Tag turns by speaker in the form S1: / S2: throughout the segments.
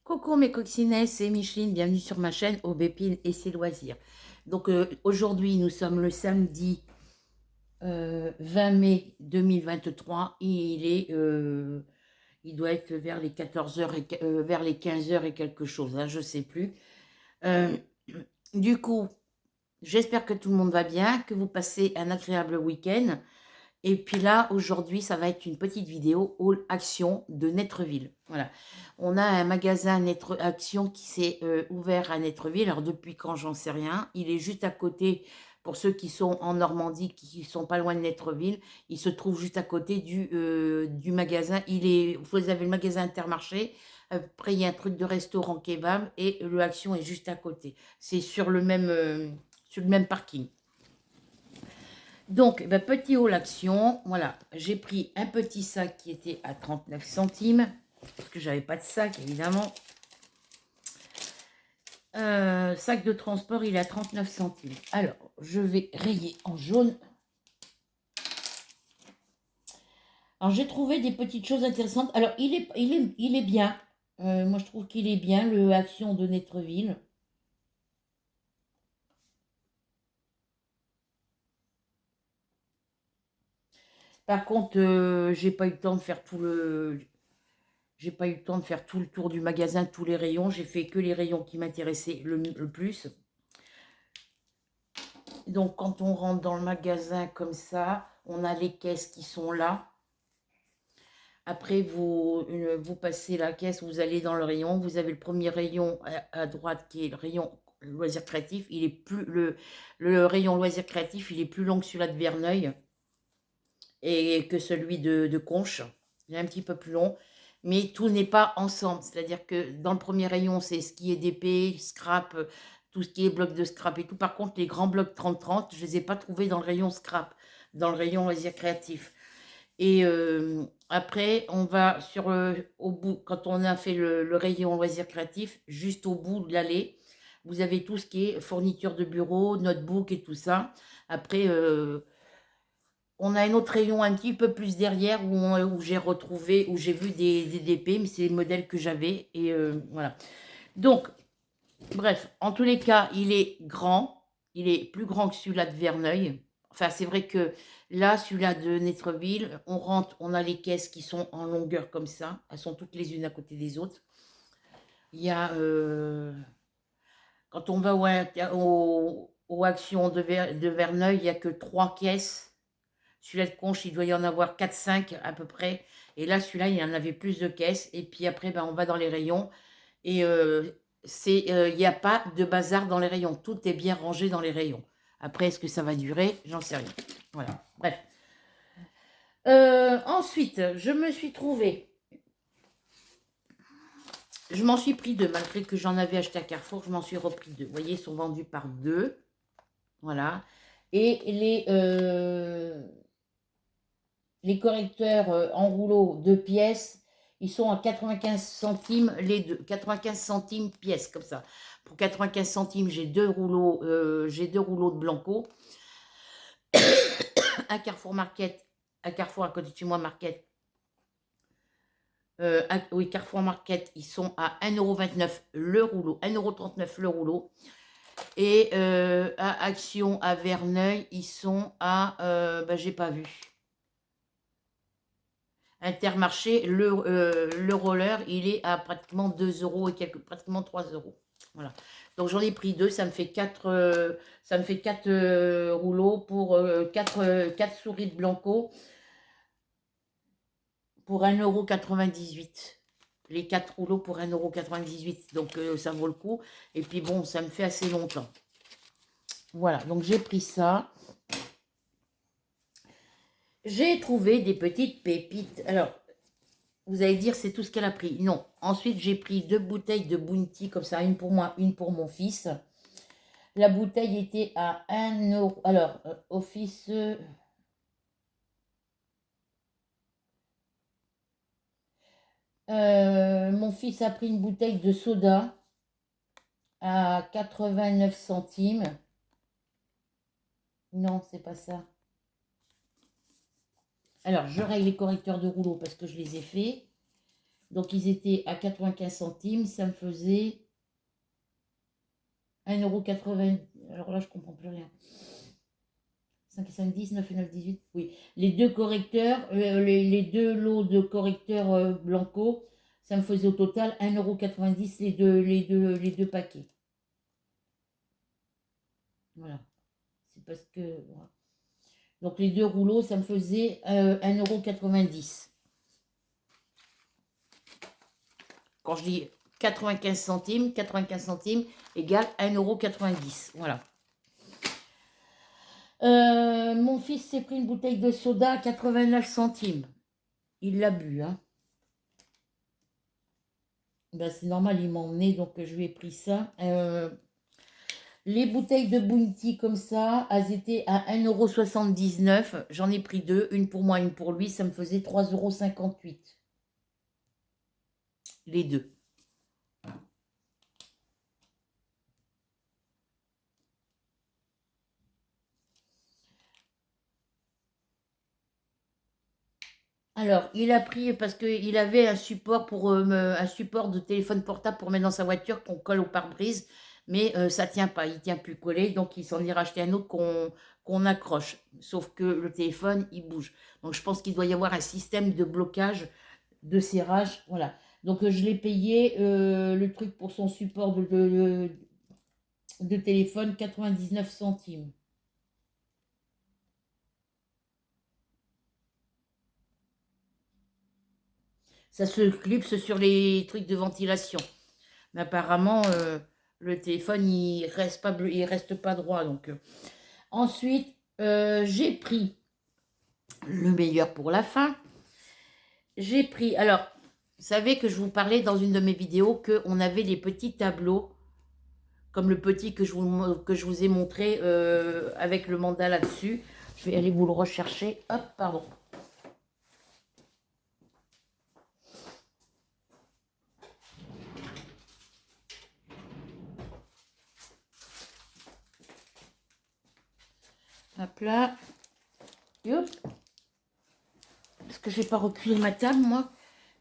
S1: Coucou mes coccinelles, c'est Micheline, bienvenue sur ma chaîne Aubépine et ses loisirs. Donc aujourd'hui nous sommes le samedi 20 mai 2023 et il doit être vers les 14 heures vers les 15 heures et quelque chose, hein, je sais plus. Euh, du coup, j'espère que tout le monde va bien, que vous passez un agréable week-end. Et puis là, aujourd'hui, ça va être une petite vidéo All Action de Netreville. Voilà. On a un magasin Action qui s'est ouvert à Netreville. Alors, depuis quand, j'en sais rien. Il est juste à côté, pour ceux qui sont en Normandie, qui ne sont pas loin de Netreville. Il se trouve juste à côté du magasin. Vous avez le magasin Intermarché. Après, il y a un truc de restaurant kebab et le Action est juste à côté. C'est sur le même parking. Donc, ben, petit haul action, voilà, j'ai pris un petit sac qui était à 39 centimes, parce que j'avais pas de sac, évidemment. Sac de transport, il est à 39 centimes. Alors, je vais rayer en jaune. Alors, j'ai trouvé des petites choses intéressantes. Alors, il est bien. Moi, je trouve qu'il est bien, le Action de Netreville. Par contre, j'ai pas eu le temps de faire J'ai pas eu le temps de faire tout le tour du magasin, tous les rayons. J'ai fait que les rayons qui m'intéressaient le plus. Donc, quand on rentre dans le magasin comme ça, on a les caisses qui sont là. Après, vous passez la caisse, vous allez dans le rayon. Vous avez le premier rayon à droite qui est le rayon loisirs créatifs. Le rayon loisirs créatifs, il est plus long que celui-là de Verneuil et que celui de Conches. Il est un petit peu plus long. Mais tout n'est pas ensemble. C'est-à-dire que dans le premier rayon, c'est ce qui est d'épée, scrap, tout ce qui est bloc de scrap et tout. Par contre, les grands blocs 30-30, je ne les ai pas trouvés dans le rayon scrap, dans le rayon loisirs créatifs. Et après, on va au bout, quand on a fait le rayon loisirs créatifs, juste au bout de l'allée, vous avez tout ce qui est fourniture de bureau, notebook et tout ça. Après, on a un autre rayon un petit peu plus derrière où j'ai retrouvé, où j'ai vu des DP, mais c'est les modèles que j'avais. Et voilà. Donc, bref, en tous les cas, il est grand. Il est plus grand que celui-là de Verneuil. Enfin, c'est vrai que là, celui-là de Netreville, on rentre, on a les caisses qui sont en longueur comme ça. Elles sont toutes les unes à côté des autres. Il y a, quand on va au Action de Verneuil, il n'y a que 3 caisses. Celui-là de Conche, il doit y en avoir 4-5 à peu près. Et là, celui-là, il y en avait plus de caisses. Et puis après, ben, on va dans les rayons. Et il n'y a pas de bazar dans les rayons. Tout est bien rangé dans les rayons. Après, est-ce que ça va durer? J'en sais rien. Voilà. Bref. Ensuite, je me suis trouvée. Je m'en suis pris deux. Malgré que j'en avais acheté à Carrefour, je m'en suis repris deux. Vous voyez, ils sont vendus par deux. Voilà. Et les correcteurs en rouleau de pièces, ils sont à 95 centimes les deux. 95 centimes pièce, comme ça. Pour 95 centimes, j'ai deux rouleaux de Blanco. À Carrefour Market, à Carrefour à côté de chez moi, Market. Oui, Carrefour Market, ils sont à 1,29 € le rouleau, 1,39 € le rouleau. Et à Action, à Verneuil, ils sont à, j'ai pas vu. Intermarché, le roller, il est à pratiquement 2 € et quelques, pratiquement 3 euros. Voilà. Donc j'en ai pris deux, ça me fait 4 rouleaux pour 4 souris de Blanco pour 1,98 €. Les 4 rouleaux pour 1,98 €. Donc ça vaut le coup. Et puis bon, ça me fait assez longtemps. Voilà, donc j'ai pris ça. J'ai trouvé des petites pépites. Alors, vous allez dire, c'est tout ce qu'elle a pris. Non. Ensuite, j'ai pris 2 bouteilles de Bounty, comme ça, une pour moi, une pour mon fils. La bouteille était à 1 €. Alors, Office... mon fils a pris une bouteille de soda à 89 centimes. Non, c'est pas ça. Alors, je règle les correcteurs de rouleau parce que je les ai faits. Donc, ils étaient à 95 centimes. Ça me faisait 1,80 €. Alors là, je comprends plus rien. 5 et 5, 10, 9 et 9, 18. Oui. Les deux correcteurs, les deux lots de correcteurs Blanco, ça me faisait au total 1,90 € les deux paquets. Voilà. C'est parce que... Voilà. Donc les deux rouleaux, ça me faisait 1,90 €. Quand je dis 95 centimes égale 1,90 €. Voilà. Mon fils s'est pris une bouteille de soda à 89 centimes. Il l'a bu, hein. Ben, c'est normal, il m'a emmené, donc je lui ai pris ça. Les bouteilles de Bounty comme ça, elles étaient à 1,79 €. J'en ai pris deux, une pour moi, une pour lui. Ça me faisait 3,58 €. Les deux. Alors, il a pris parce qu'il avait un support un support de téléphone portable pour mettre dans sa voiture qu'on colle au pare-brise, mais ça tient pas, il tient plus collé, donc il s'en est racheté un autre qu'on accroche. Sauf que le téléphone, il bouge. Donc je pense qu'il doit y avoir un système de blocage, de serrage, voilà. Donc je l'ai payé le truc pour son support de téléphone 99 centimes. Ça se clipse sur les trucs de ventilation. Mais apparemment, le téléphone, il reste pas droit. Donc, ensuite, j'ai pris le meilleur pour la fin. J'ai pris, alors, vous savez que je vous parlais dans une de mes vidéos qu'on avait des petits tableaux, comme le petit que je vous ai montré avec le mandala dessus. Je vais aller vous le rechercher. Hop, pardon. Hop là. Hop. Est-ce que je vais pas reculer ma table, moi?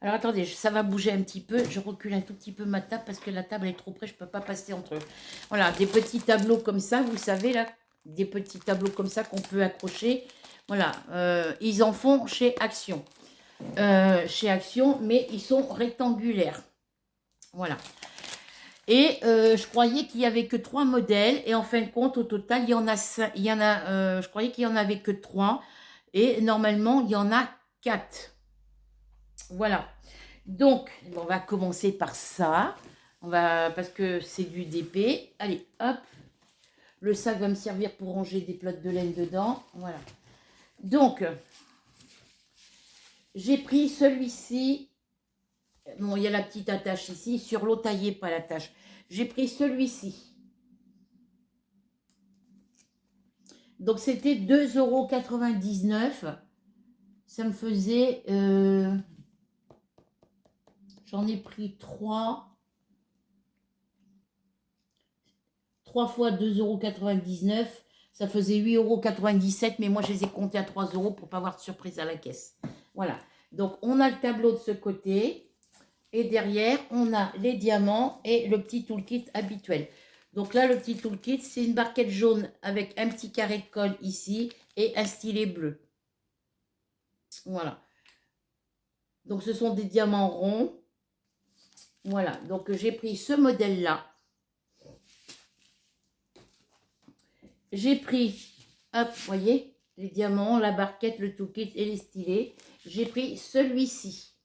S1: Alors attendez, ça va bouger un petit peu. Je recule un tout petit peu ma table parce que la table est trop près. Je ne peux pas passer entre eux. Voilà, des petits tableaux comme ça, vous savez là. Des petits tableaux comme ça qu'on peut accrocher. Voilà, ils en font chez Action. Chez Action, mais ils sont rectangulaires. Voilà. Et je croyais qu'il n'y avait que 3 modèles. Et en fin de compte, au total, il y en a, je croyais qu'il n'y en avait que 3. Et normalement, il y en a 4. Voilà. Donc, on va commencer par ça. Parce que c'est du DP. Allez, hop. Le sac va me servir pour ranger des pelotes de laine dedans. Voilà. Donc, j'ai pris celui-ci. Bon, il y a la petite attache ici. Sur l'eau taillée, pas l'attache. J'ai pris celui-ci. Donc, c'était 2,99 €. Ça me faisait... j'en ai pris 3. 3 fois 2,99 €, ça faisait 8,97 €, mais moi je les ai comptés à 3 € pour ne pas avoir de surprise à la caisse. Voilà, donc on a le tableau de ce côté, et derrière on a les diamants et le petit toolkit habituel. Donc là, le petit toolkit, c'est une barquette jaune avec un petit carré de colle ici et un stylet bleu. Voilà. Donc ce sont des diamants ronds. Voilà, donc j'ai pris ce modèle-là. J'ai pris, hop, vous voyez, les diamants, la barquette, le toolkit et les stylets. J'ai pris celui-ci.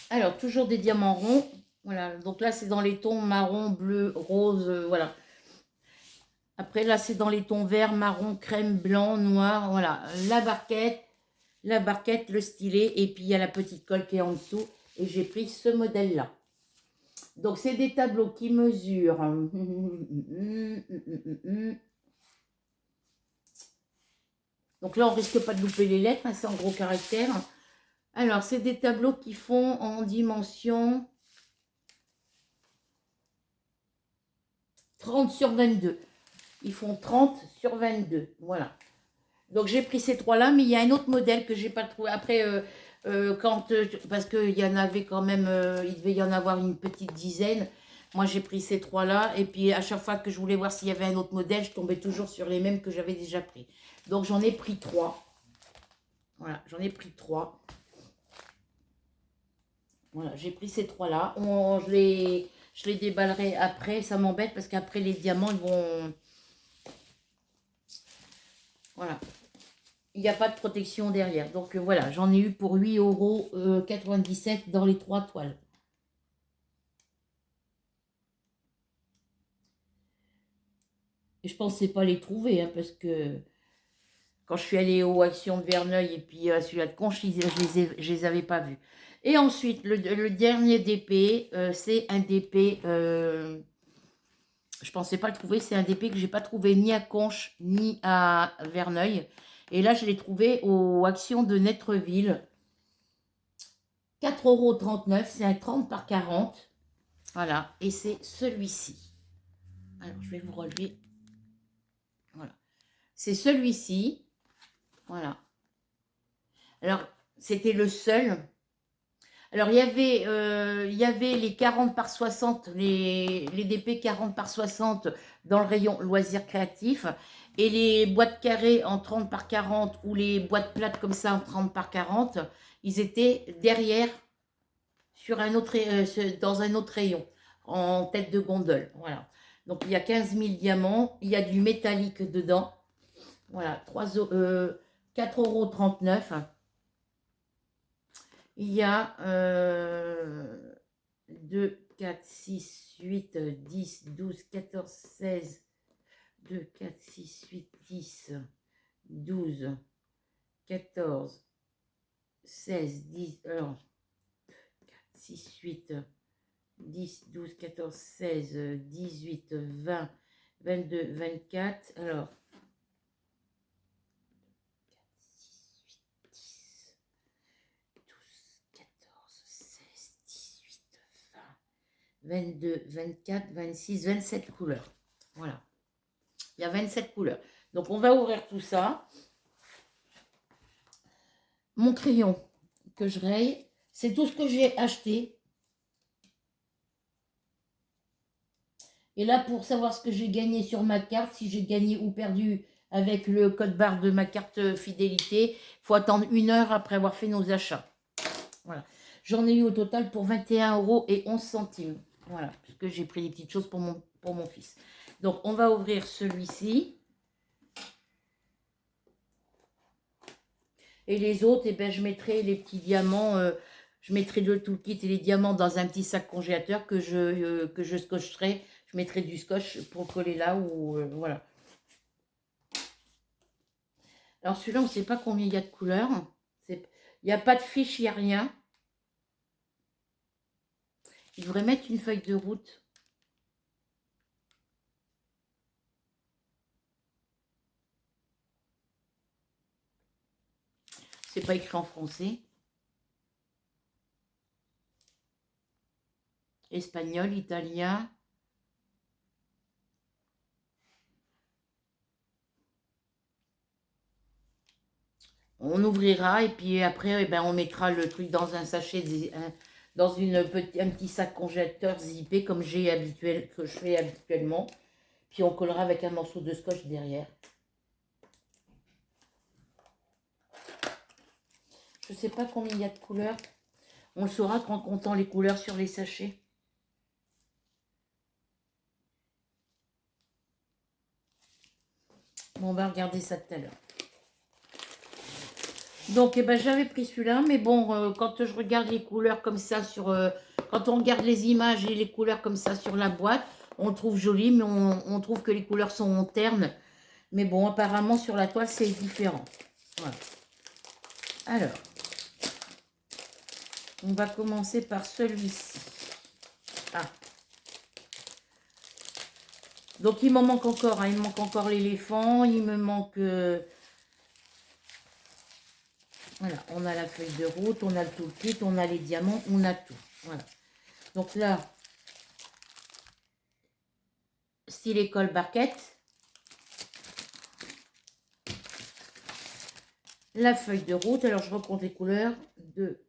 S1: Alors, toujours des diamants ronds. Voilà, donc là, c'est dans les tons marron, bleu, rose, voilà. Après, là, c'est dans les tons vert, marron, crème, blanc, noir. Voilà, la barquette, le stylet, et puis il y a la petite colle qui est en dessous. Et j'ai pris ce modèle-là. Donc, c'est des tableaux qui mesurent... Donc là, on risque pas de louper les lettres, hein, c'est en gros caractères. Alors, c'est des tableaux qui font en dimension 30 sur 22. Ils font 30 sur 22, voilà. Donc j'ai pris ces trois-là, mais il y a un autre modèle que j'ai pas trouvé. Après, parce qu'il y en avait quand même, il devait y en avoir une petite dizaine. Moi j'ai pris ces trois-là, et puis à chaque fois que je voulais voir s'il y avait un autre modèle, je tombais toujours sur les mêmes que j'avais déjà pris. Donc j'en ai pris trois. Voilà, j'en ai pris trois. Voilà, j'ai pris ces trois-là. Je les déballerai après. Ça m'embête parce qu'après les diamants, ils vont... Voilà. Il n'y a pas de protection derrière. Donc voilà, j'en ai eu pour 8,97 € dans les trois toiles. Et je pensais pas les trouver, hein, parce que quand je suis allée aux Actions de Verneuil et puis à celui-là de Conches, je les avais pas vus. Et ensuite, le dernier DP, c'est un DP, je pensais pas le trouver, c'est un DP que j'ai pas trouvé ni à Conches ni à Verneuil. Et là, je l'ai trouvé aux Actions de Netreville. 4,39 €, c'est un 30 par 40. Voilà, et c'est celui-ci. Alors, je vais vous relever. Voilà. C'est celui-ci. Voilà. Alors, c'était le seul. Alors, il y avait les 40 par 60, les DP 40 par 60 dans le rayon loisirs créatifs. Et les boîtes carrées en 30 par 40 ou les boîtes plates comme ça en 30 par 40, ils étaient derrière sur un autre, dans un autre rayon, en tête de gondole. Voilà. Donc, il y a 15 000 diamants. Il y a du métallique dedans. Voilà, 4,39 €. Il y a 2, 4, 6, 8, 10, 12, 14, 16, 2, 4, 6, 8, 10, 12, 14, 16, 10, alors, 4, 6, 8, 10, 12, 14, 16, 18, 20, 22, 24, alors, 22, 24, 26, 27 couleurs. Voilà. Il y a 27 couleurs. Donc, on va ouvrir tout ça. Mon crayon que je raye, c'est tout ce que j'ai acheté. Et là, pour savoir ce que j'ai gagné sur ma carte, si j'ai gagné ou perdu avec le code barre de ma carte fidélité, il faut attendre 1 heure après avoir fait nos achats. Voilà. J'en ai eu au total pour 21,11 €. Voilà, puisque j'ai pris des petites choses pour mon fils. Donc, on va ouvrir celui-ci. Et les autres, eh ben, je mettrai les petits diamants, je mettrai le toolkit et les diamants dans un petit sac congélateur que je scotcherai. Je mettrai du scotch pour coller là ou voilà. Alors celui-là, on ne sait pas combien il y a de couleurs. Il n'y a pas de fiche, il n'y a rien. Il devrait mettre une feuille de route. C'est pas écrit en français. Espagnol, italien. On ouvrira et puis après, eh ben, on mettra le truc dans un sachet, dans un petit sac congélateur zippé comme que je fais habituellement. Puis on collera avec un morceau de scotch derrière. Je ne sais pas combien il y a de couleurs. On le saura qu'en comptant les couleurs sur les sachets. Bon, on va regarder ça tout à l'heure. Donc, eh ben, j'avais pris celui-là, mais bon, quand je regarde les couleurs comme ça quand on regarde les images et les couleurs comme ça sur la boîte, on le trouve joli, mais on trouve que les couleurs sont ternes. Mais bon, apparemment, sur la toile, c'est différent. Voilà. Alors, on va commencer par celui-ci. Ah. Donc, il m'en manque encore. Hein, il me manque encore l'éléphant. Il me manque... voilà, on a la feuille de route, on a le toolkit, on a les diamants, on a tout. Voilà. Donc là, style école barquette. la feuille de route. Alors, je recompte les couleurs. 2,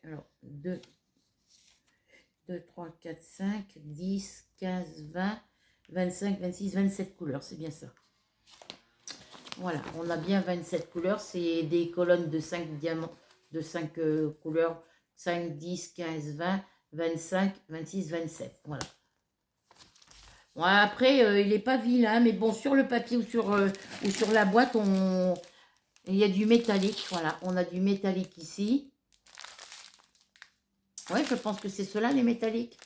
S1: alors 2, 3, 4, 5, 10, 15, 20, 25, 26, 27 couleurs. C'est bien ça. Voilà, on a bien 27 couleurs. C'est des colonnes de 5 diamants, de 5 couleurs. 5, 10, 15, 20, 25, 26, 27. Voilà. Bon, après, il n'est pas vilain, mais bon, sur le papier ou sur la boîte, il y a du métallique. Voilà, on a du métallique ici. Oui, je pense que c'est cela, les métalliques.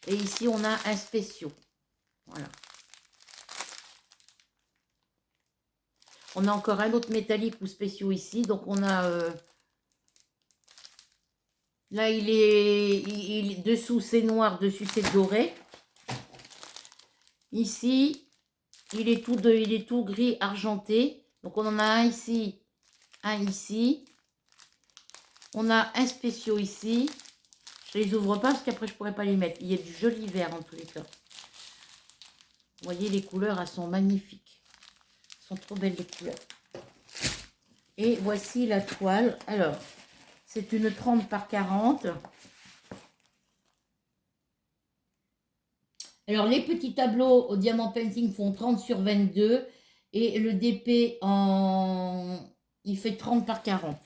S1: Et ici, on a un spéciaux. Voilà. On a encore un autre métallique ou spéciaux ici. Donc, on a... là, dessous, c'est noir. Dessus, c'est doré. Ici, il est tout gris argenté. Donc, on en a un ici, un ici. On a un spéciaux ici. Je les ouvre pas parce qu'après, je pourrais pas les mettre. Il y a du joli vert en tous les cas. Vous voyez, les couleurs, elles sont magnifiques. Elles sont trop belles, les couleurs. Et voici la toile. Alors, c'est une 30 par 40. Alors, les petits tableaux au diamant painting font 30 sur 22. Et le DP, il fait 30 par 40.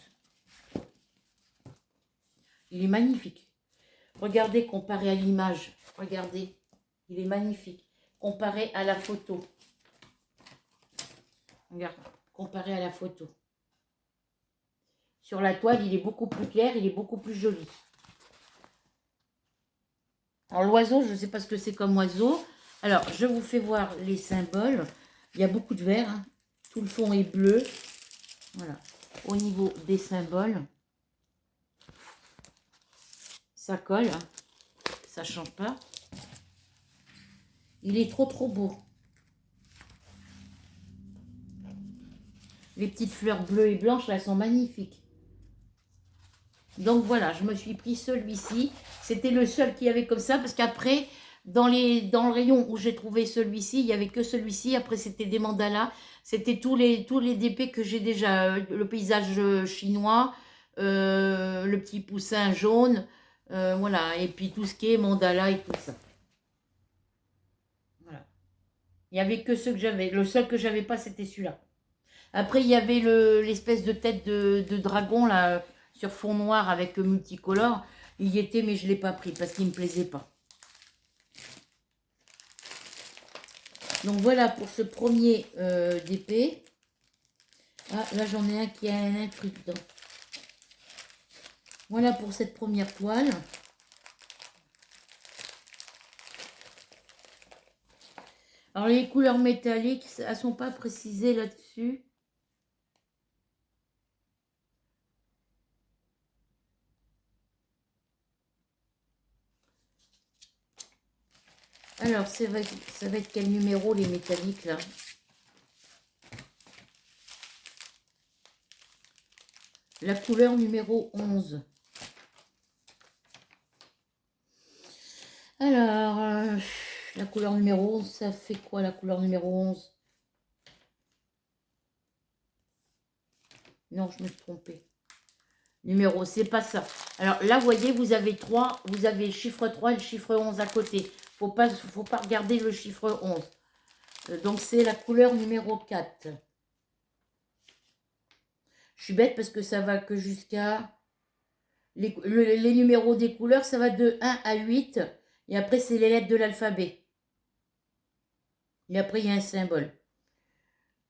S1: Il est magnifique. Regardez, comparé à l'image. Regardez, il est magnifique. Comparé à la photo. Regarde, comparé à la photo. Sur la toile, il est beaucoup plus clair, il est beaucoup plus joli. Alors, l'oiseau, je ne sais pas ce que c'est comme oiseau. Alors, je vous fais voir les symboles. Il y a beaucoup de vert. Hein. Tout le fond est bleu. Voilà. Au niveau des symboles, ça colle. Hein. Ça ne change pas. Il est trop beau. Les petites fleurs bleues et blanches, là, elles sont magnifiques. Donc voilà, je me suis pris celui-ci. C'était le seul qu'il y avait comme ça, parce qu'après, dans le rayon où j'ai trouvé celui-ci, il n'y avait que celui-ci. Après, c'était des mandalas. C'était tous les DP que j'ai déjà. Le paysage chinois, le petit poussin jaune, voilà. Et puis tout ce qui est mandala et tout ça. Voilà. Il n'y avait que ceux que j'avais. Le seul que j'avais pas, c'était celui-là. Après, il y avait l'espèce de tête de dragon, là, sur fond noir avec multicolore. Il y était, mais je ne l'ai pas pris parce qu'il ne me plaisait pas. Donc voilà pour ce premier DP. Ah, là j'en ai un qui a un truc dedans. Voilà pour cette première toile. Alors les couleurs métalliques, elles ne sont pas précisées là-dessus. Alors, ça va être quel numéro, les métalliques, là? La couleur numéro 11. Alors, la couleur numéro 11, ça fait quoi, la couleur numéro 11? Non, je me suis trompée. Numéro, c'est pas ça. Alors là, vous voyez, vous avez le chiffre 3 et le chiffre 11 à côté. Faut pas regarder le chiffre 11. Donc, c'est la couleur numéro 4. Je suis bête parce que ça va que jusqu'à... Les numéros des couleurs, ça va de 1 à 8. Et après, c'est les lettres de l'alphabet. Et après, il y a un symbole.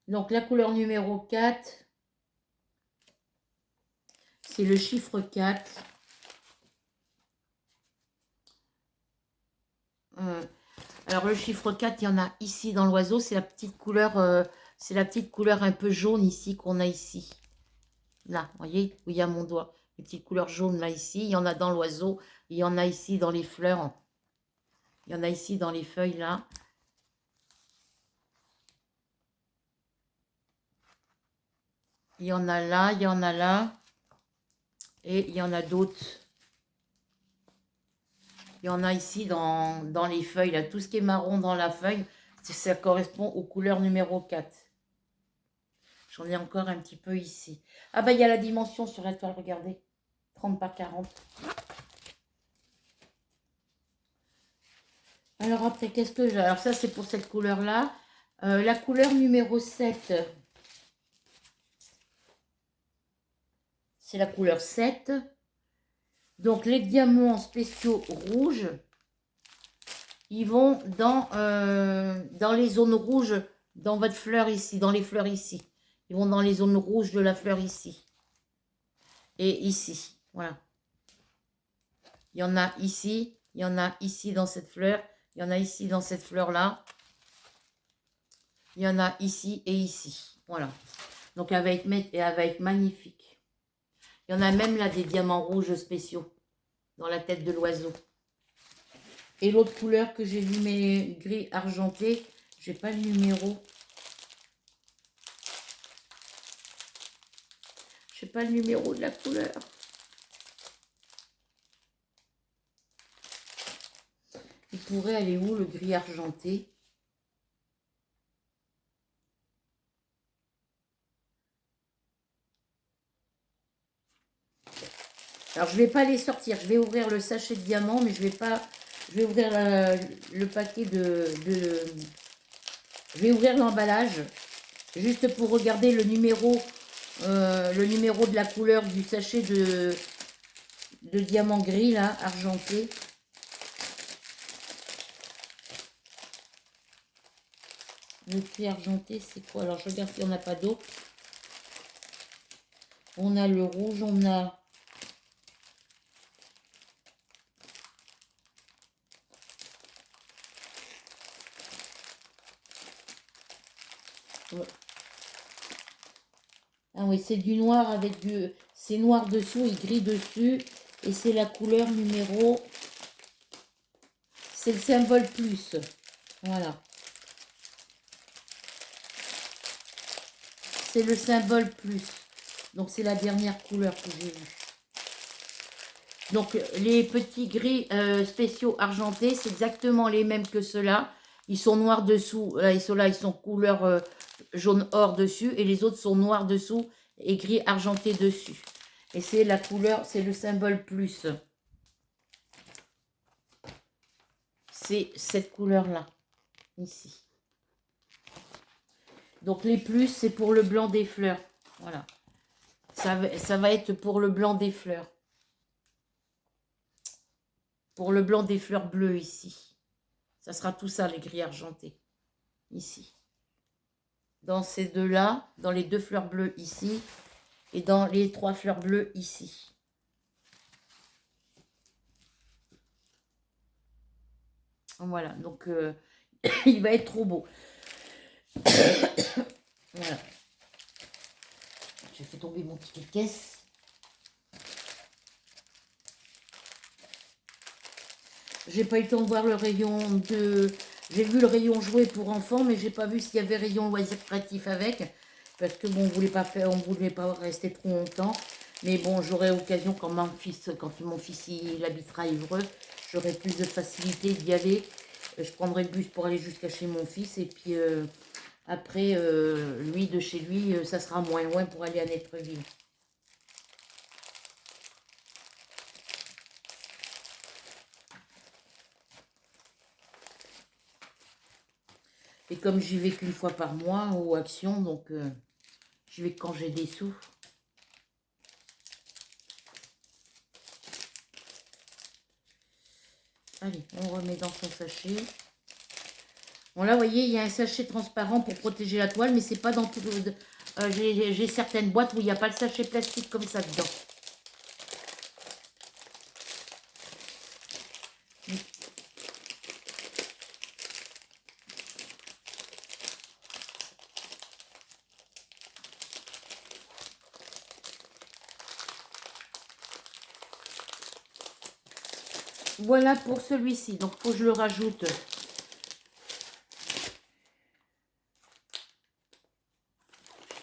S1: Donc, la couleur numéro 4, c'est le chiffre 4. Alors, le chiffre 4, il y en a ici dans l'oiseau. C'est la petite couleur un peu jaune ici qu'on a ici. Là, vous voyez, où il y a mon doigt. Les petites couleurs jaunes là, ici. Il y en a dans l'oiseau. Il y en a ici dans les fleurs. Il y en a ici dans les feuilles là. Il y en a là, il y en a là. Et il y en a d'autres. Il y en a ici dans les feuilles, là. Tout ce qui est marron dans la feuille, ça correspond aux couleurs numéro 4. J'en ai encore un petit peu ici. Ah bah il y a la dimension sur la toile, regardez. 30 par 40. Alors après, qu'est-ce que j'ai? Alors ça, c'est pour cette couleur-là. La couleur numéro 7, c'est la couleur 7. Donc les diamants spéciaux rouges, ils vont dans les zones rouges, dans votre fleur ici, dans les fleurs ici. Ils vont dans les zones rouges de la fleur ici. Et ici, voilà. Il y en a ici, il y en a ici dans cette fleur, il y en a ici dans cette fleur-là. Il y en a ici et ici, voilà. Donc elle va être magnifique. Il y en a même là des diamants rouges spéciaux dans la tête de l'oiseau. Et l'autre couleur que j'ai vu, mes gris argenté, j'ai pas le numéro. Je sais pas le numéro de la couleur. Il pourrait aller où le gris argenté? Alors je vais pas les sortir. Je vais ouvrir le sachet de diamants, mais je vais pas. Je vais ouvrir le paquet je vais ouvrir l'emballage juste pour regarder le numéro de la couleur du sachet de diamant gris là, argenté. Le gris argenté, c'est quoi? Alors je regarde s'il n'y en a pas d'autres. On a le rouge, on a ah oui, c'est du noir avec du... C'est noir dessous et gris dessus. Et c'est la couleur numéro... C'est le symbole plus. Voilà. C'est le symbole plus. Donc c'est la dernière couleur que j'ai vue. Donc les petits gris spéciaux argentés, c'est exactement les mêmes que ceux-là. Ils sont noirs dessous. Là, ils sont couleur jaune or dessus. Et les autres sont noirs dessous et gris argenté dessus. Et c'est la couleur, c'est le symbole plus. C'est cette couleur-là, ici. Donc les plus, c'est pour le blanc des fleurs. Voilà. Ça va être pour le blanc des fleurs. Pour le blanc des fleurs bleues ici. Ça sera tout ça, les gris argentés. Ici. Dans ces deux-là, dans les deux fleurs bleues ici. Et dans les trois fleurs bleues ici. Voilà, donc il va être trop beau. Voilà. J'ai fait tomber mon ticket de caisse. J'ai pas eu le temps de voir le rayon de... J'ai vu le rayon jouet pour enfants, mais j'ai pas vu s'il y avait rayon loisirs créatifs avec. Parce que bon, on voulait pas rester trop longtemps. Mais bon, j'aurai occasion quand mon fils il habitera Évreux, j'aurai plus de facilité d'y aller. Je prendrai le bus pour aller jusqu'à chez mon fils. Et puis après, lui, de chez lui, ça sera moins loin pour aller à Netreville. Et comme j'y vais qu'une fois par mois aux actions, donc j'y vais quand j'ai des sous. Allez, on remet dans son sachet. Bon là, vous voyez, il y a un sachet transparent pour protéger la toile, mais c'est pas dans tout le... j'ai certaines boîtes où il n'y a pas le sachet plastique comme ça dedans. Voilà pour celui-ci. Donc, il faut que je le rajoute.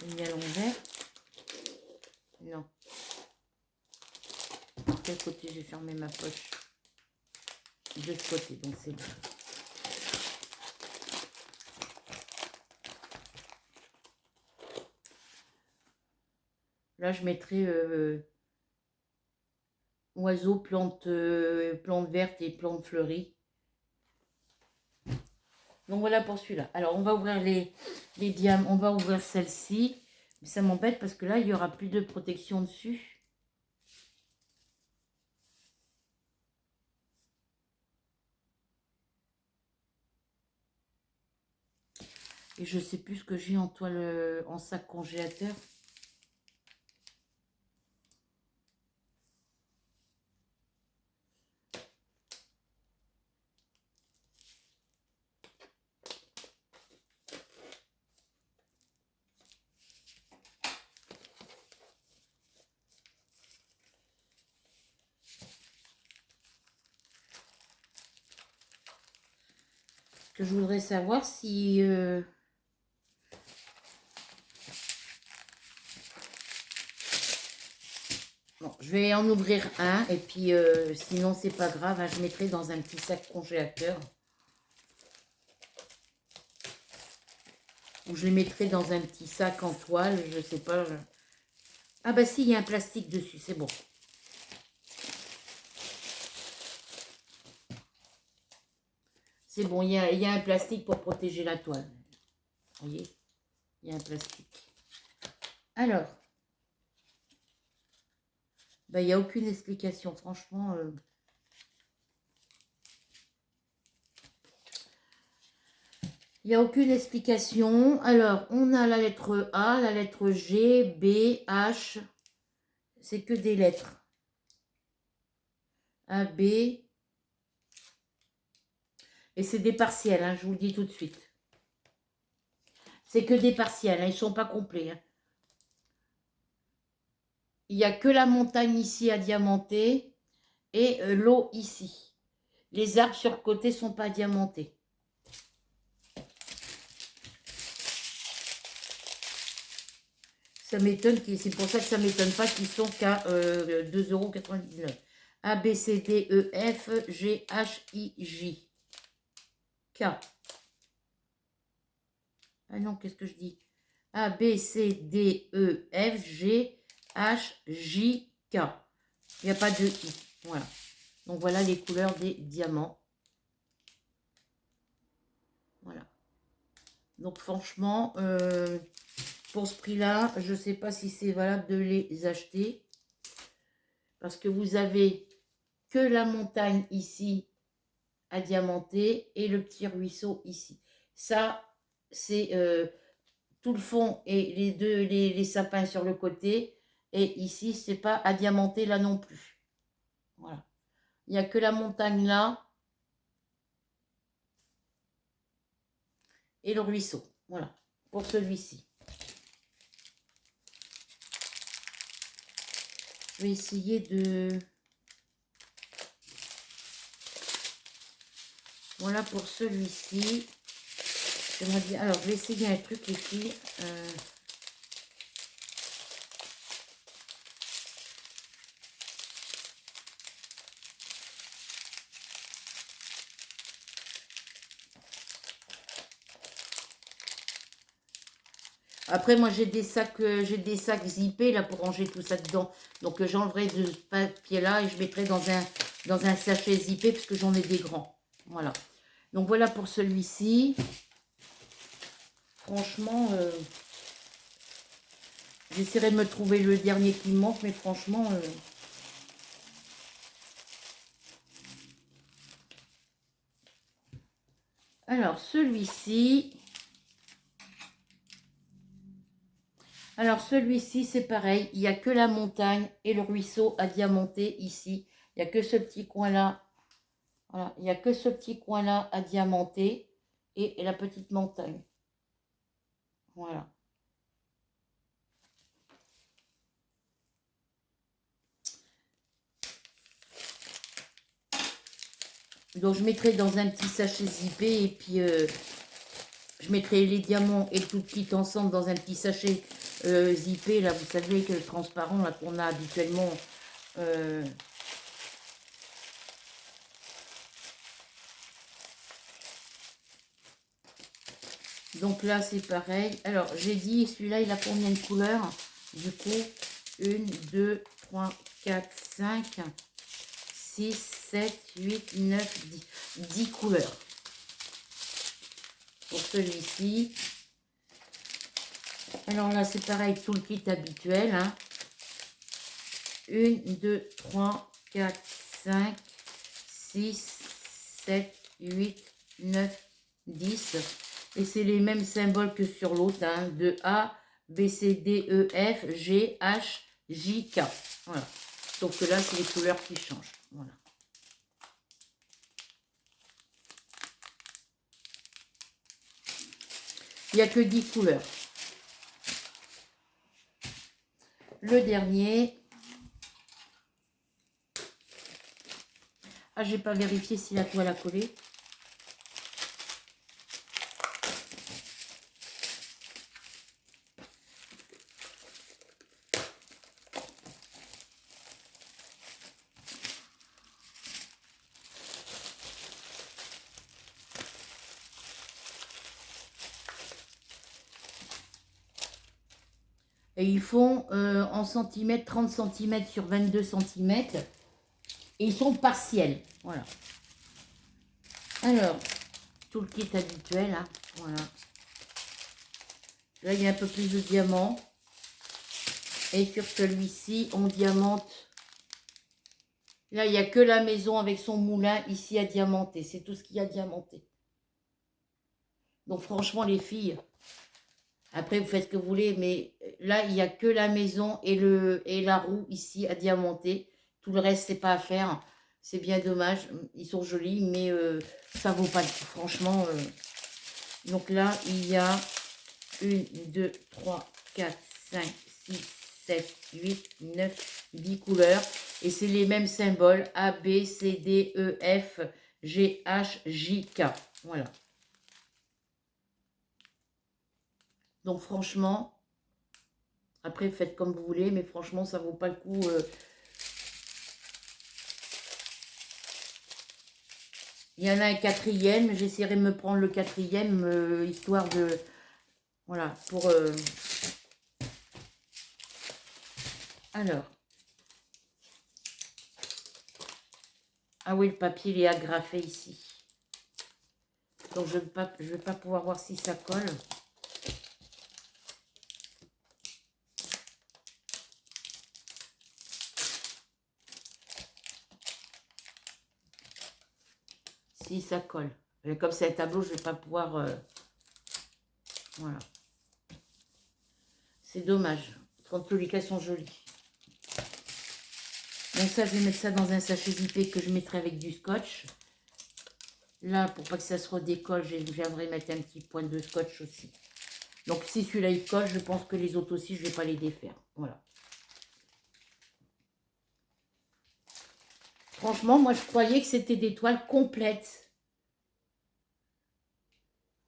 S1: Je l'ai mis à l'envers. Non. De quel côté j'ai fermé ma poche? De ce côté, donc c'est bon. Là, je mettrai oiseaux, plantes, plantes vertes et plantes fleuries. Donc voilà pour celui-là. Alors, on va ouvrir les diamants. On va ouvrir celle-ci. Mais ça m'embête parce que là, il n'y aura plus de protection dessus. Et je sais plus ce que j'ai en toile, en sac congélateur. Que je voudrais savoir si... Bon, je vais en ouvrir un et puis sinon c'est pas grave, hein, je mettrai dans un petit sac congélateur. Ou je les mettrai dans un petit sac en toile, je sais pas. Ah bah si, il y a un plastique dessus, c'est bon. C'est bon, il y a un plastique pour protéger la toile. Vous voyez, il y a un plastique. Alors, bah, il n'y a aucune explication, franchement. Il n'y a aucune explication. Alors, on a la lettre A, la lettre G, B, H. C'est que des lettres. A, B. Et c'est des partiels, hein, je vous le dis tout de suite. C'est que des partiels, hein, ils ne sont pas complets. Hein. Il n'y a que la montagne ici à diamanter et l'eau ici. Les arbres sur le côté ne sont pas diamantés. Ça m'étonne, c'est pour ça que ça ne m'étonne pas qu'ils sont qu'à 2,99 €. A, B, C, D, E, F, G, H, I, J. K. Ah non, qu'est-ce que je dis? A, B, C, D, E, F, G, H, J, K. Il n'y a pas de I. Voilà. Donc voilà les couleurs des diamants. Voilà. Donc franchement, pour ce prix-là, je ne sais pas si c'est valable de les acheter. Parce que vous avez que la montagne ici à diamanter et le petit ruisseau ici. Ça, c'est tout le fond et les sapins sur le côté. Et ici, c'est pas à diamanter là non plus. Voilà. Il n'y a que la montagne là et le ruisseau. Voilà, pour celui-ci. Je vais essayer de... Voilà pour celui-ci. J'aimerais bien... Alors, je vais essayer un truc, les filles. Après, moi, j'ai des sacs zippés là pour ranger tout ça dedans. Donc, j'enlèverai de ce papier-là et je mettrai dans un sachet zippé parce que j'en ai des grands. Voilà. Donc, voilà pour celui-ci. Franchement, j'essaierai de me trouver le dernier qui me manque, mais franchement... Alors, celui-ci... Alors, celui-ci, c'est pareil. Il n'y a que la montagne et le ruisseau à diamanter ici. Il n'y a que ce petit coin-là. Voilà. Il n'y a que ce petit coin-là à diamanter et la petite montagne. Voilà. Donc, je mettrai dans un petit sachet zippé et puis je mettrai les diamants et le tout petit ensemble dans un petit sachet zippé. Là, vous savez que le transparent là qu'on a habituellement... Donc là, c'est pareil. Alors, j'ai dit, celui-là, il a combien de couleurs? Du coup, 1, 2, 3, 4, 5, 6, 7, 8, 9, 10. 10 couleurs. Pour celui-ci. Alors là, c'est pareil, tout le kit habituel. Hein. 1, 2, 3, 4, 5, 6, 7, 8, 9, 10. Et c'est les mêmes symboles que sur l'autre. Hein, de A, B, C, D, E, F, G, H, J, K. Voilà. Sauf que là, c'est les couleurs qui changent. Voilà. Il n'y a que 10 couleurs. Le dernier. Ah, j'ai pas vérifié si la toile a collé. Et ils font en centimètres, 30 cm sur 22 cm. Et ils sont partiels. Voilà. Alors, tout le kit habituel. Hein, voilà. Là, il y a un peu plus de diamants. Et sur celui-ci, on diamante. Là, il n'y a que la maison avec son moulin ici à diamanter. C'est tout ce qu'il y a diamanté. Donc, franchement, les filles, après, vous faites ce que vous voulez. Mais là, il n'y a que la maison et la roue ici à diamanter. Tout le reste, c'est pas à faire. C'est bien dommage. Ils sont jolis, mais ça vaut pas le coup. Franchement. Donc là, il y a 1, 2, 3, 4, 5, 6, 7, 8, 9, 10 couleurs. Et c'est les mêmes symboles. A, B, C, D, E, F, G, H, J, K. Voilà. Donc franchement, après faites comme vous voulez, mais franchement, ça vaut pas le coup. Il y en a un quatrième. J'essaierai de me prendre le quatrième, histoire de... Voilà, pour... Alors. Ah oui, le papier, il est agrafé ici. Donc, je ne vais pas pouvoir voir si ça colle. Si, ça colle. Mais comme c'est un tableau, je ne vais pas pouvoir... voilà. C'est dommage. En tous les cas, sont jolis. Donc ça, je vais mettre ça dans un sachet zippé que je mettrai avec du scotch. Là, pour pas que ça se redécolle, je viendrai mettre un petit point de scotch aussi. Donc si celui-là, il colle, je pense que les autres aussi, je ne vais pas les défaire. Voilà. Franchement, moi, je croyais que c'était des toiles complètes.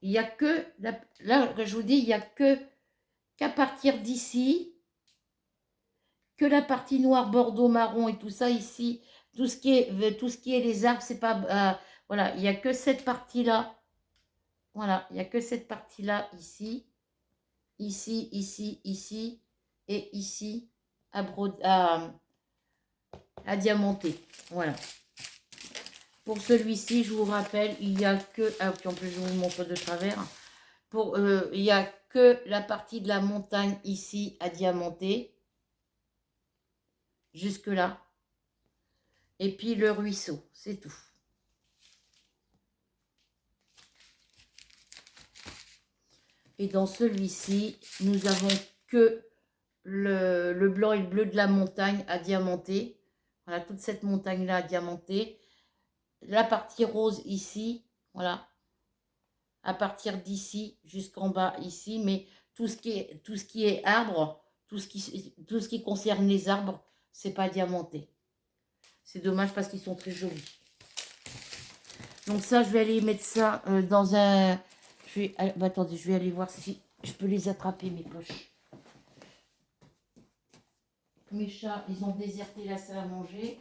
S1: Il n'y a que... Là, je vous dis, il n'y a qu'à partir d'ici, que la partie noire, bordeaux, marron et tout ça ici, tout ce qui est les arbres, c'est pas... voilà, il n'y a que cette partie-là. Voilà, il n'y a que cette partie-là ici, ici, ici, ici et ici à diamanter. Voilà. Pour celui-ci, je vous rappelle, il n'y a que... Ah, puis en plus, je vous montre de travers. Il n'y a que la partie de la montagne ici à diamanter. Jusque-là. Et puis le ruisseau, c'est tout. Et dans celui-ci, nous avons que le blanc et le bleu de la montagne à diamanter. Voilà, toute cette montagne-là à diamanter. La partie rose ici, voilà. À partir d'ici jusqu'en bas ici, mais tout ce qui est arbre, tout ce qui concerne les arbres, c'est pas diamanté. C'est dommage parce qu'ils sont très jolis. Donc ça, je vais aller mettre ça dans un... attendez, je vais aller voir si je peux les attraper, mes poches. Mes chats, ils ont déserté la salle à manger.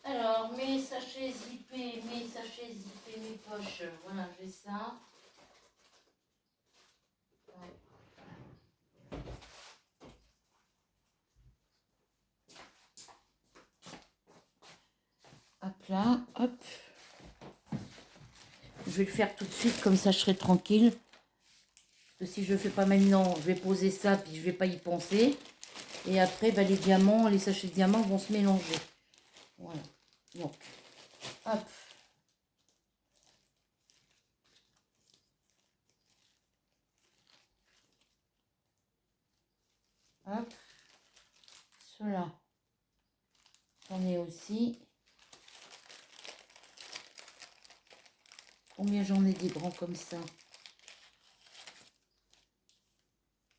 S1: Alors, mes sachets zippés, mes poches. Voilà, j'ai ça. là, hop. Je vais le faire tout de suite, comme ça je serai tranquille. Parce que si je ne le fais pas maintenant, je vais poser ça, puis je ne vais pas y penser. Et après, bah, les diamants, les sachets de diamants vont se mélanger. Voilà. Donc, hop. Hop. Cela, j'en ai aussi. Combien j'en ai des grands comme ça?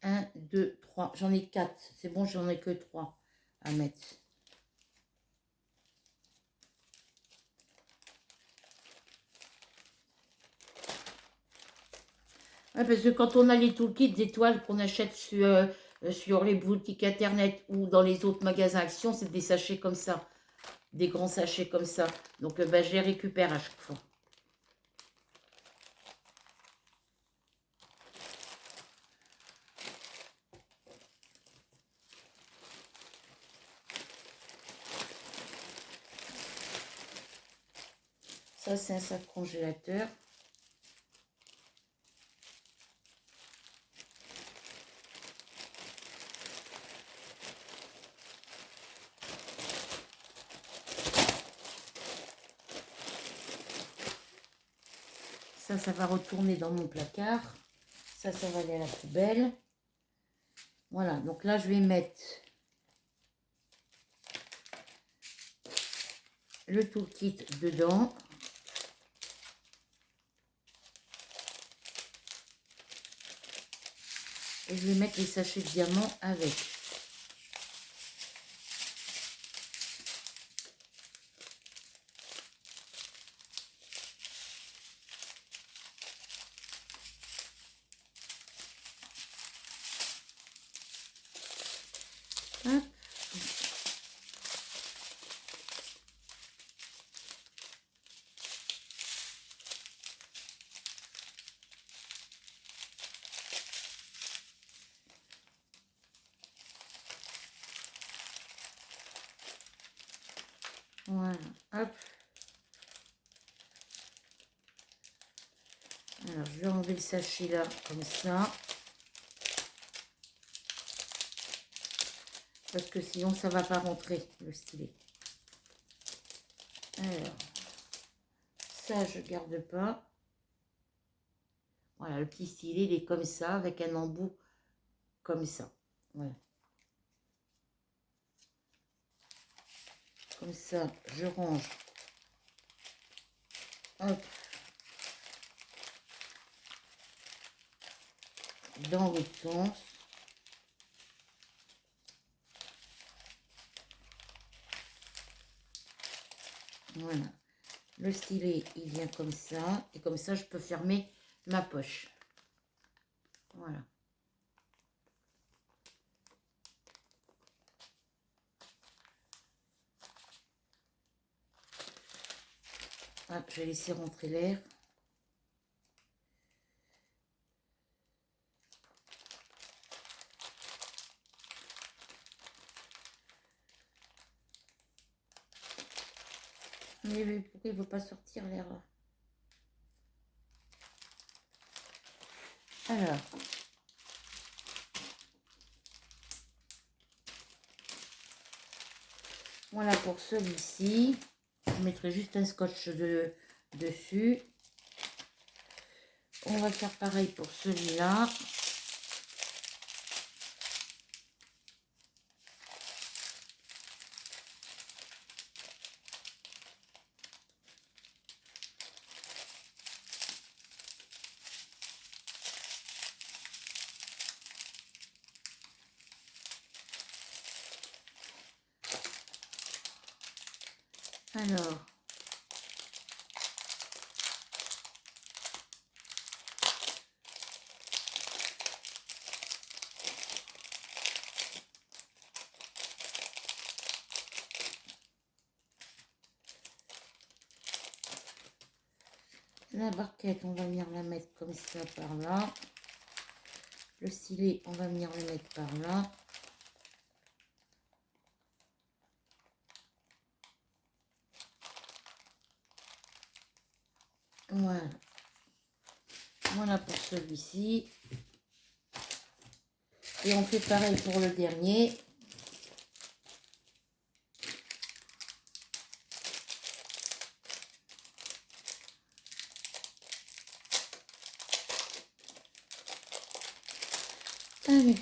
S1: 1, 2, 3. J'en ai 4. C'est bon, j'en ai que 3 à mettre. Ouais, parce que quand on a les toolkits d'étoiles qu'on achète sur les boutiques internet ou dans les autres magasins Action, c'est des sachets comme ça. Des grands sachets comme ça. Donc, bah, je les récupère à chaque fois. Ça, c'est un sac congélateur. Ça va retourner dans mon placard. Ça va aller à la poubelle. Voilà, donc là, je vais mettre le toolkit dedans. Et je vais mettre les sachets de diamants avec. Hop. Voilà, hop. Alors, je vais enlever le sachet là, comme ça. Parce que sinon, ça va pas rentrer, le stylet. Alors, ça, je garde pas. Voilà, le petit stylet, il est comme ça, avec un embout comme ça. Voilà. Comme ça, je range. Hop. Dans l'autre sens. Voilà. Le stylet, il vient comme ça. Et comme ça, je peux fermer ma poche. Voilà. Hop, je vais laisser rentrer l'air. Mais pourquoi il ne veut pas sortir l'air là? Alors. Voilà pour celui-ci. Je mettrai juste un scotch dessus. On va faire pareil pour celui-là. Alors, la barquette, on va venir la mettre comme ça par là. Le stylet, on va venir le mettre par là. Voilà. Voilà pour celui-ci. Et on fait pareil pour le dernier. Allez.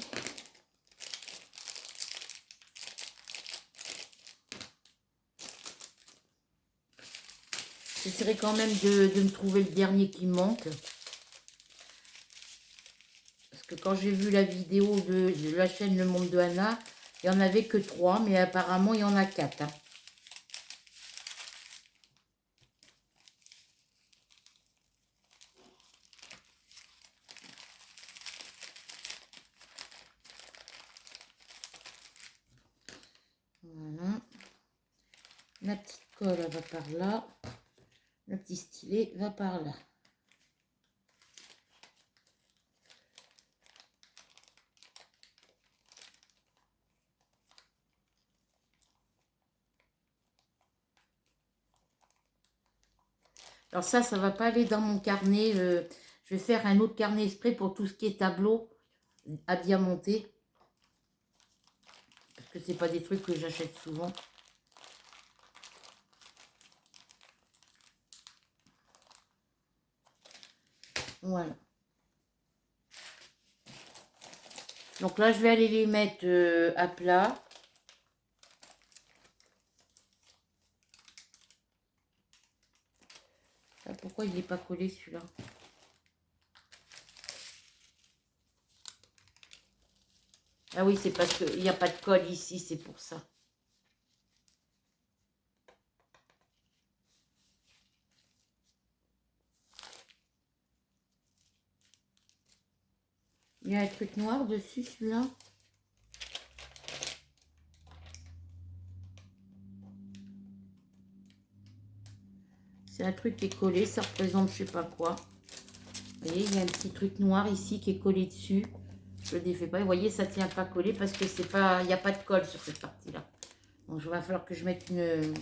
S1: J'essaierai quand même de me trouver le dernier qui me manque. Parce que quand j'ai vu la vidéo de la chaîne Le Monde de Anna, il n'y en avait que 3, mais apparemment il y en a 4. Hein. Voilà. La petite colle elle va par là. Le petit stylet va par là. Alors ça va pas aller dans mon carnet. Je vais faire un autre carnet exprès pour tout ce qui est tableau à diamanter. Parce que c'est pas des trucs que j'achète souvent. Voilà. Donc là, je vais aller les mettre à plat. Ah, pourquoi il n'est pas collé celui-là? Ah oui, c'est parce qu'il n'y a pas de colle ici, c'est pour ça. Il y a un truc noir dessus, celui-là. C'est un truc qui est collé, ça représente je sais pas quoi. Vous voyez, il y a un petit truc noir ici qui est collé dessus. Je le défais pas. Vous voyez, ça tient pas collé parce que c'est pas, il n'y a pas de colle sur cette partie-là. Donc, il va falloir que je mette une...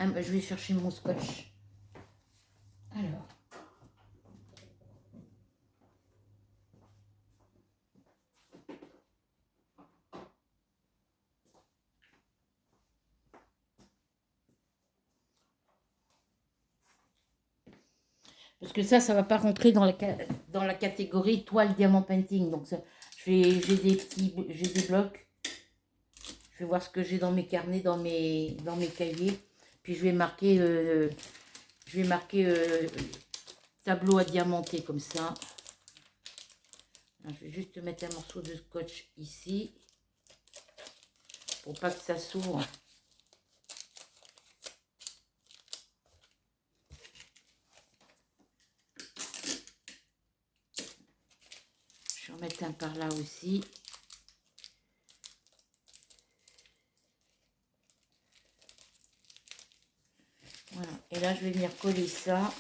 S1: je vais chercher mon scotch. Alors. Parce que ça va pas rentrer dans la catégorie toile diamant painting. Donc, j'ai des blocs. Je vais voir ce que j'ai dans mes carnets, dans mes cahiers. Puis, je vais marquer tableau à diamanter comme ça. Je vais juste mettre un morceau de scotch ici. Pour pas que ça s'ouvre. Je vais en mettre un par là aussi. Voilà. Et là, je vais venir coller ça.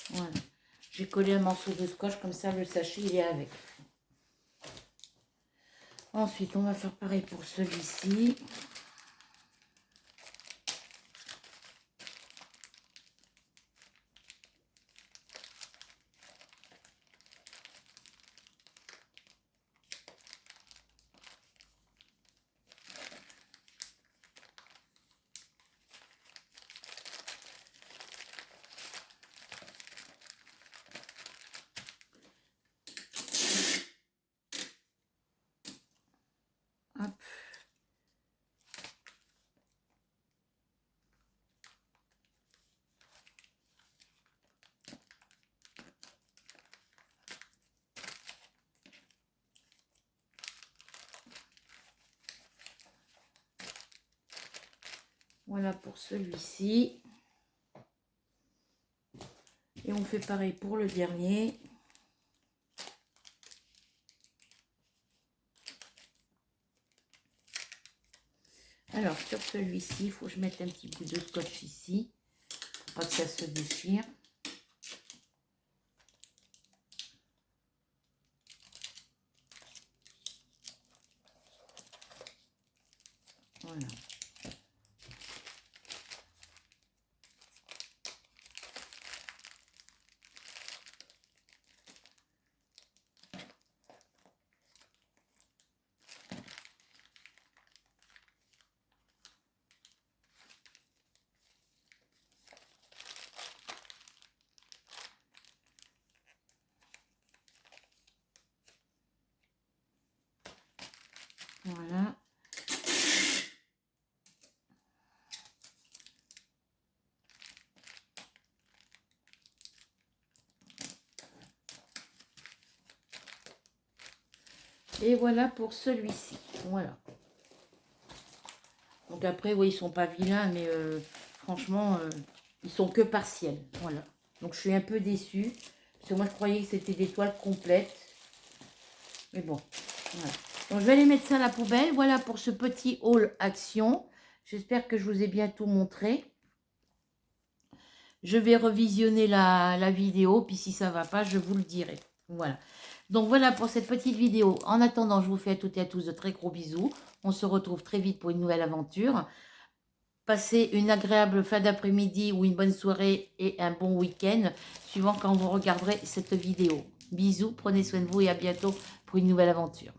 S1: Voilà. J'ai collé un morceau de scotch, comme ça le sachet il est avec. Ensuite, on va faire pareil pour celui-ci. Hop. Voilà pour celui-ci. Et on fait pareil pour le dernier. Alors, sur celui-ci, il faut que je mette un petit bout de scotch ici, pour pas que ça se déchire. Voilà. Voilà. Et voilà pour celui-ci. Voilà. Donc après, oui, ils sont pas vilains, mais franchement, ils sont que partiels. Voilà. Donc je suis un peu déçue. Parce que moi, je croyais que c'était des toiles complètes. Mais bon, voilà. Donc je vais aller mettre ça à la poubelle. Voilà pour ce petit haul action. J'espère que je vous ai bien tout montré. Je vais revisionner la vidéo. Puis si ça ne va pas, je vous le dirai. Voilà. Donc voilà pour cette petite vidéo. En attendant, je vous fais à toutes et à tous de très gros bisous. On se retrouve très vite pour une nouvelle aventure. Passez une agréable fin d'après-midi ou une bonne soirée et un bon week-end, suivant quand vous regarderez cette vidéo. Bisous, prenez soin de vous et à bientôt pour une nouvelle aventure.